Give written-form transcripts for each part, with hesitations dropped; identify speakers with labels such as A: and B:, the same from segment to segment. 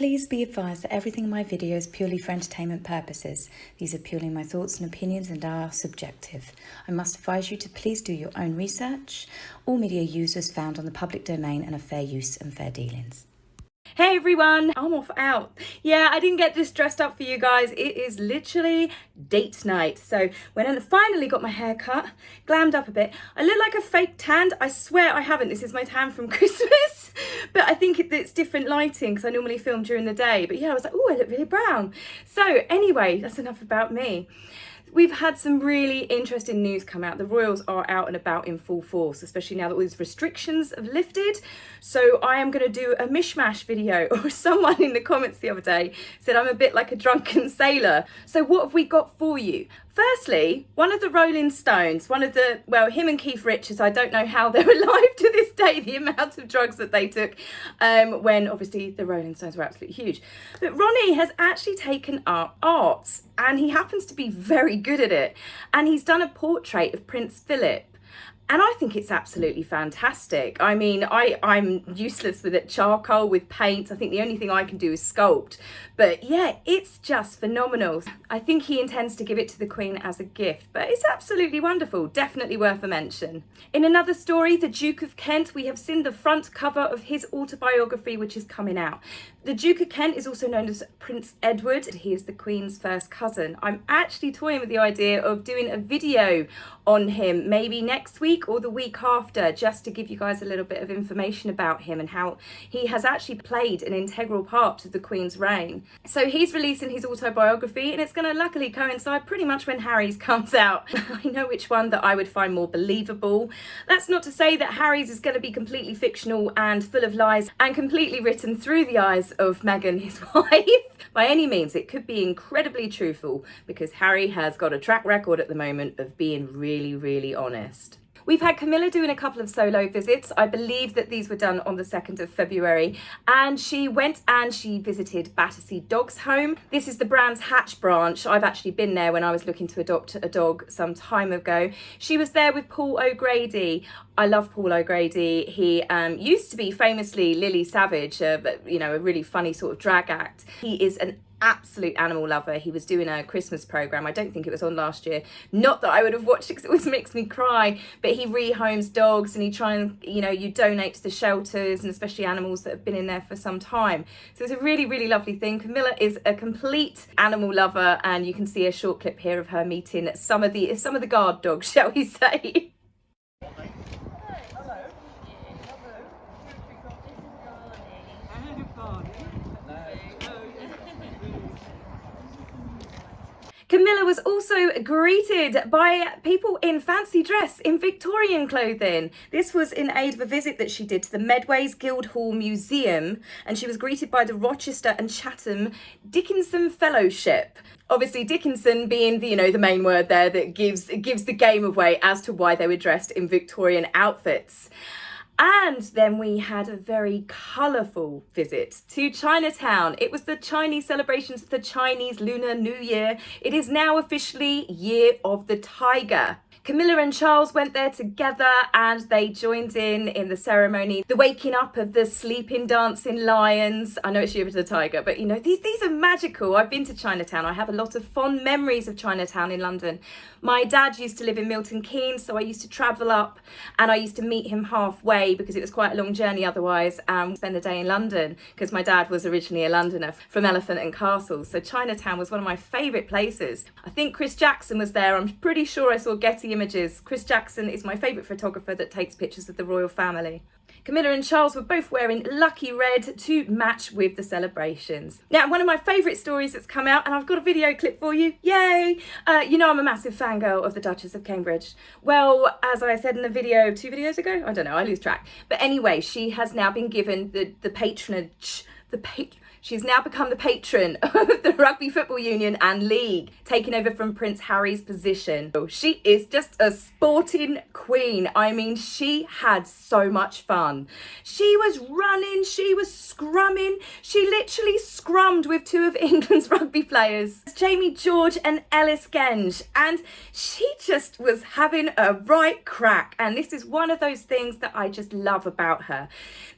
A: Please be advised that everything in my video is purely for entertainment purposes. These are purely my thoughts and opinions and are subjective. I must advise you to please do your own research. All media users found on the public domain and are fair use and fair dealings. Hey everyone, I'm off out. Yeah, I didn't get this dressed up for you guys. It is literally date night. So when I finally got my hair cut, glammed up a bit, I look like a fake tanned. I swear I haven't. This is my tan from Christmas. But I think it's different lighting because I normally film during the day. But yeah, I was like, oh, I look really brown. So anyway, that's enough about me. We've had some really interesting news come out. The royals are out and about in full force, especially now that all these restrictions have lifted. So I am going to do a mishmash video, or someone in the comments the other day said I'm a bit like a drunken sailor. So what have we got for you? Firstly, one of the Rolling Stones, him and Keith Richards, I don't know how they're alive to this day, the amount of drugs that they took when obviously the Rolling Stones were absolutely huge. But Ronnie has actually taken up arts and he happens to be very good at it. And he's done a portrait of Prince Philip. And I think it's absolutely fantastic. I mean, I'm useless with it, charcoal, with paint. I think the only thing I can do is sculpt. But yeah, it's just phenomenal. I think he intends to give it to the Queen as a gift, but it's absolutely wonderful. Definitely worth a mention. In another story, the Duke of Kent, we have seen the front cover of his autobiography, which is coming out. The Duke of Kent is also known as Prince Edward. He is the Queen's first cousin. I'm actually toying with the idea of doing a video on him, maybe next week or the week after, just to give you guys a little bit of information about him and how he has actually played an integral part to the Queen's reign. So he's releasing his autobiography and it's going to luckily coincide pretty much when Harry's comes out. I know which one that I would find more believable. That's not to say that Harry's is going to be completely fictional and full of lies and completely written through the eyes of Meghan, his wife. By any means, it could be incredibly truthful because Harry has got a track record at the moment of being really, really honest. We've had Camilla doing a couple of solo visits. I believe that these were done on the 2nd of February. And she went and she visited Battersea Dogs Home. This is the Brands Hatch branch. I've actually been there when I was looking to adopt a dog some time ago. She was there with Paul O'Grady. I love Paul O'Grady. He used to be famously Lily Savage, but you know, a really funny sort of drag act. He is an absolute animal lover. He was doing a Christmas program. I don't think it was on last year. Not that I would have watched it because it always makes me cry, but he rehomes dogs and you donate to the shelters and especially animals that have been in there for some time. So it's a really, really lovely thing. Camilla is a complete animal lover and you can see a short clip here of her meeting some of the guard dogs, shall we say. Camilla was also greeted by people in fancy dress, in Victorian clothing. This was in aid of a visit that she did to the Medway's Guildhall Museum, and she was greeted by the Rochester and Chatham Dickinson Fellowship. Obviously, Dickinson being the main word there that gives the game away as to why they were dressed in Victorian outfits. And then we had a very colourful visit to Chinatown. It was the Chinese celebrations of the Chinese Lunar New Year. It is now officially Year of the Tiger. Camilla and Charles went there together and they joined in the ceremony, the waking up of the sleeping, dancing lions. I know it's Year of the Tiger, but these are magical. I've been to Chinatown. I have a lot of fond memories of Chinatown in London. My dad used to live in Milton Keynes, so I used to travel up and I used to meet him halfway because it was quite a long journey otherwise, and spend the day in London because my dad was originally a Londoner from Elephant and Castle. So Chinatown was one of my favourite places. I think Chris Jackson was there. I'm pretty sure I saw Getty images. Chris Jackson is my favourite photographer that takes pictures of the royal family. Camilla and Charles were both wearing lucky red to match with the celebrations. Now, one of my favourite stories that's come out, and I've got a video clip for you, yay! I'm a massive fangirl of the Duchess of Cambridge. Well, as I said in the video 2 videos ago, I don't know, I lose track. But anyway, she has now been given the patronage, She's now become the patron of the Rugby Football Union and League, taking over from Prince Harry's position. She is just a sporting queen. I mean, she had so much fun. She was running, she was scrumming. She literally scrummed with 2 of England's rugby players, Jamie George and Ellis Genge. And she just was having a right crack. And this is one of those things that I just love about her.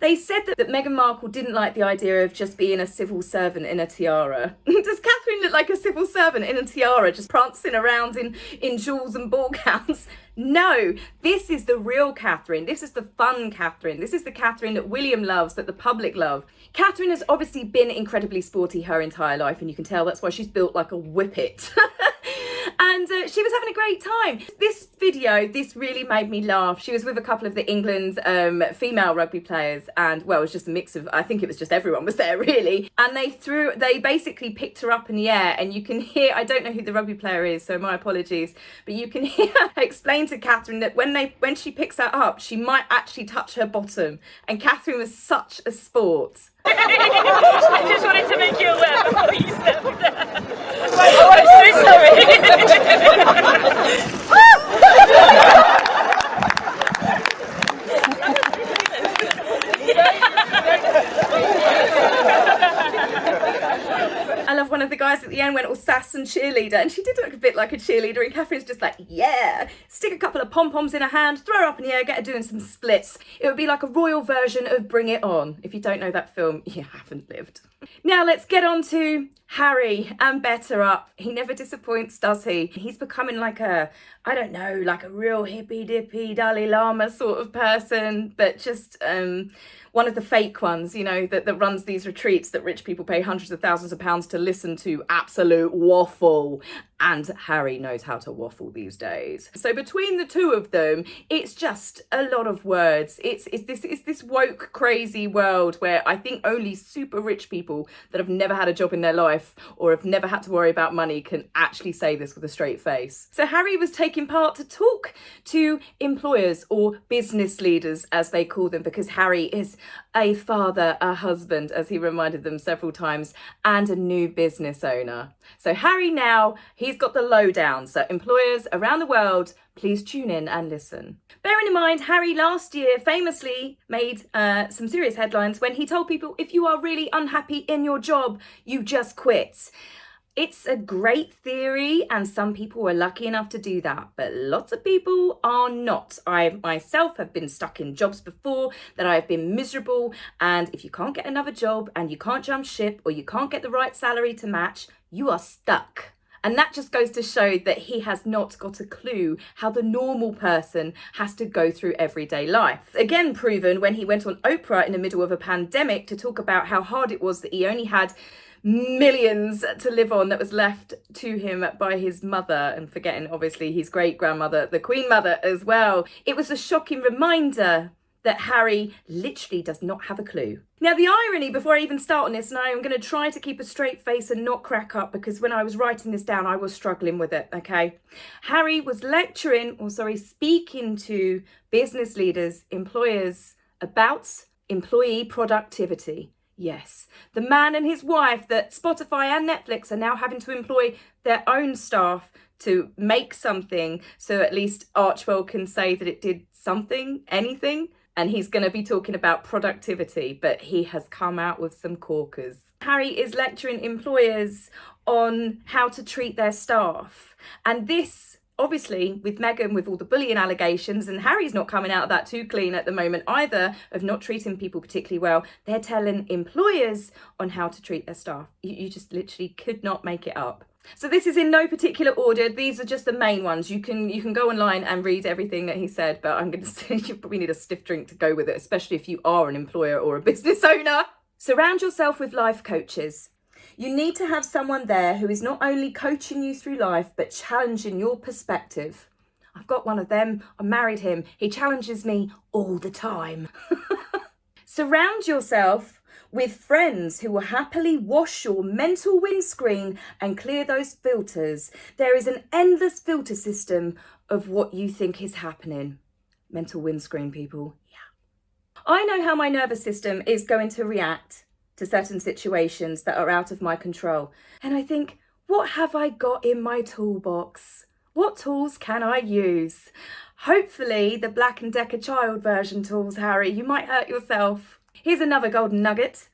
A: They said that Meghan Markle didn't like the idea
B: of just being a civil servant in a tiara. Does Catherine look like a civil servant in a tiara, just prancing around in jewels and ball gowns? No, this is the real Catherine. This is the fun Catherine. This is the Catherine that William loves, that the public love. Catherine has obviously been incredibly sporty her entire life, and you can tell that's why she's built like a whippet. And she was having a great time. This video, this really made me laugh. She was with a couple of the England female rugby players, and well, it was just a mix of, I think it was just everyone was there really. And they basically picked her up in the air, and you can hear, I don't know who the rugby player is, so my apologies, but you can hear her explain to Catherine that when she picks her up, she might actually touch her bottom. And Catherine was such a sport.
C: I just wanted to make you aware before you stepped there. Oh, I'm so sorry.
B: I love one of the guys at the end went all sass and cheerleader, and she did look a bit like a cheerleader, and Catherine's just like, yeah, stick a couple of pom-poms in her hand, throw her up in the air, get her doing some splits. It would be like a royal version of Bring It On. If you don't know that film, you haven't lived. Now let's get on to Harry and Better Up. He never disappoints, does he? He's becoming like a, I don't know, like a real hippy-dippy Dalai Lama sort of person, but just one of the fake ones, you know, that runs these retreats that rich people pay hundreds of thousands of pounds to listen to. Absolute waffle. And Harry knows how to waffle these days. So between the two of them, it's just a lot of words. It's this woke, crazy world where I think only super rich people that have never had a job in their life or have never had to worry about money can actually say this with a straight face. So Harry was taking part to talk to employers, or business leaders as they call them, because Harry is a father, a husband, as he reminded them several times, and a new business owner. So Harry now, he's got the lowdown. So employers around the world, please tune in and listen. Bearing in mind, Harry last year famously made some serious headlines when he told people, if you are really unhappy in your job, you just quit. It's a great theory, and some people are lucky enough to do that, but lots of people are not. I myself have been stuck in jobs before that I have been miserable, and if you can't get another job and you can't jump ship or you can't get the right salary to match, you are stuck. And that just goes to show that he has not got a clue how the normal person has to go through everyday life. Again, proven when he went on Oprah in the middle of a pandemic to talk about how hard it was that he only had millions to live on that was left to him by his mother, and forgetting obviously his great grandmother, the Queen Mother, as well. It was a shocking reminder that Harry literally does not have a clue. Now, the irony, before I even start on this, and I am going to try to keep a straight face and not crack up, because when I was writing this down, I was struggling with it, okay? Harry was speaking to business leaders, employers, about employee productivity. Yes, the man and his wife that Spotify and Netflix are now having to employ their own staff to make something, so at least Archwell can say that it did something, anything. And he's going to be talking about productivity, but he has come out with some corkers. Harry is lecturing employers on how to treat their staff. And this, obviously, with Meghan, with all the bullying allegations, and Harry's not coming out of that too clean at the moment either, of not treating people particularly well. They're telling employers on how to treat their staff. You just literally could not make it up. So this is in no particular order. These are just the main ones. You can go online and read everything that he said, but I'm going to say you probably need a stiff drink to go with it, especially if you are an employer or a business owner. Surround yourself with life coaches. You need to have someone there who is not only coaching you through life, but challenging your perspective. I've got one of them. I married him. He challenges me all the time. Surround yourself with friends who will happily wash your mental windscreen and clear those filters. There is an endless filter system of what you think is happening. Mental windscreen, people. Yeah. I know how my nervous system is going to react to certain situations that are out of my control. And I think, what have I got in my toolbox? What tools can I use? Hopefully the Black & Decker child version tools, Harry. You might hurt yourself. Here's another golden nugget.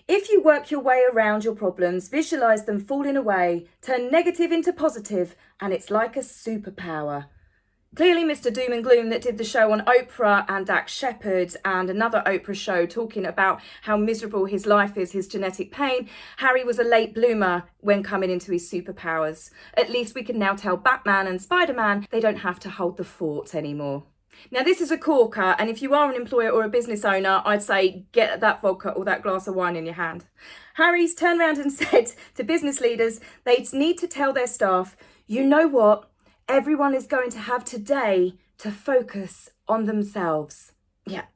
B: If you work your way around your problems, visualise them falling away, turn negative into positive, and it's like a superpower. Clearly Mr. Doom and Gloom that did the show on Oprah and Dax Shepard and another Oprah show talking about how miserable his life is, his genetic pain. Harry was a late bloomer when coming into his superpowers. At least we can now tell Batman and Spider-Man they don't have to hold the fort anymore. Now this is a corker, and if you are an employer or a business owner, I'd say get that vodka or that glass of wine in your hand. Harry's turned around and said to business leaders they need to tell their staff, you know what? Everyone is going to have today to focus on themselves. Yeah,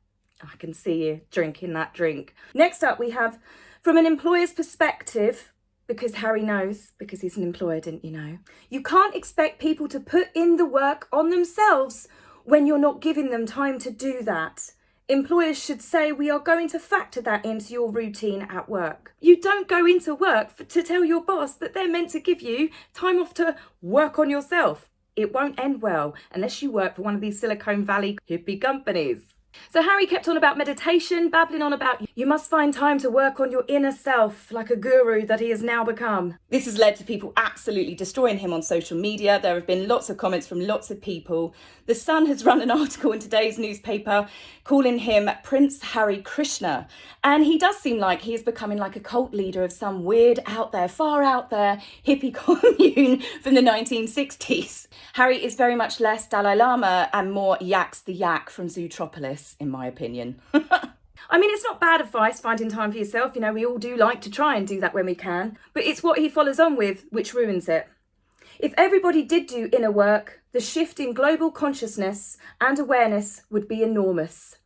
B: I can see you drinking that drink. Next up we have, from an employer's perspective, because Harry knows, because he's an employer, didn't you know? You can't expect people to put in the work on themselves when you're not giving them time to do that. Employers should say we are going to factor that into your routine at work. You don't go into work to tell your boss that they're meant to give you time off to work on yourself. It won't end well unless you work for one of these Silicon Valley hippie companies. So Harry kept on about meditation, babbling on about you must find time to work on your inner self like a guru that he has now become. This has led to people absolutely destroying him on social media. There have been lots of comments from lots of people. The Sun has run an article in today's newspaper calling him Prince Harry Krishna. And he does seem like he is becoming like a cult leader of some weird far out there hippie commune from the 1960s. Harry is very much less Dalai Lama and more Yaks the Yak from Zootropolis, in my opinion. I mean, it's not bad advice, finding time for yourself. You know, we all do like to try and do that when we can. But it's what he follows on with which ruins it. If everybody did do inner work, the shift in global consciousness and awareness would be enormous.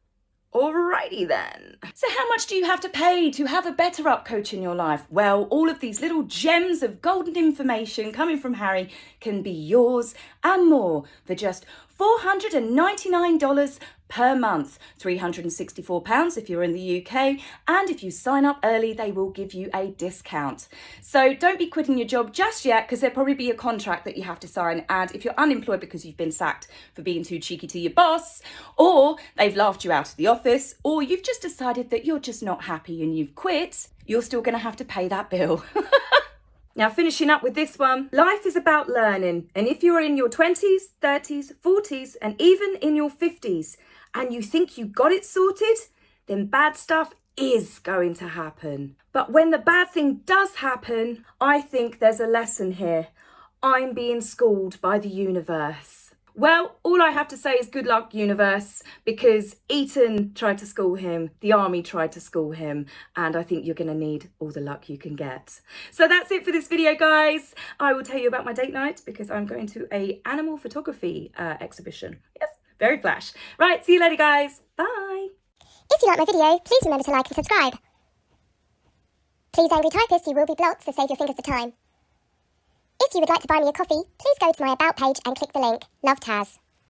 B: Alrighty then. So how much do you have to pay to have a better up coach in your life? Well, all of these little gems of golden information coming from Harry can be yours and more for just $499 per month, £364 if you're in the UK, and if you sign up early they will give you a discount. So don't be quitting your job just yet, because there'll probably be a contract that you have to sign, and if you're unemployed because you've been sacked for being too cheeky to your boss, or they've laughed you out of the office, or you've just decided that you're just not happy and you've quit, you're still going to have to pay that bill. Now, finishing up with this one, life is about learning. And if you're in your 20s, 30s, 40s, and even in your 50s, and you think you got it sorted, then bad stuff is going to happen. But when the bad thing does happen, I think there's a lesson here. I'm being schooled by the universe. Well, all I have to say is good luck, universe, because Eton tried to school him, the army tried to school him, and I think you're going to need all the luck you can get. So that's it for this video, guys. I will tell you about my date night because I'm going to an animal photography exhibition. Yes, very flash. Right, see you later, guys. Bye.
D: If you like my video, please remember to like and subscribe. Please, angry typist, you will be blocked, so save your fingers the time. If you would like to buy me a coffee, please go to my About page and click the link. Love, Taz.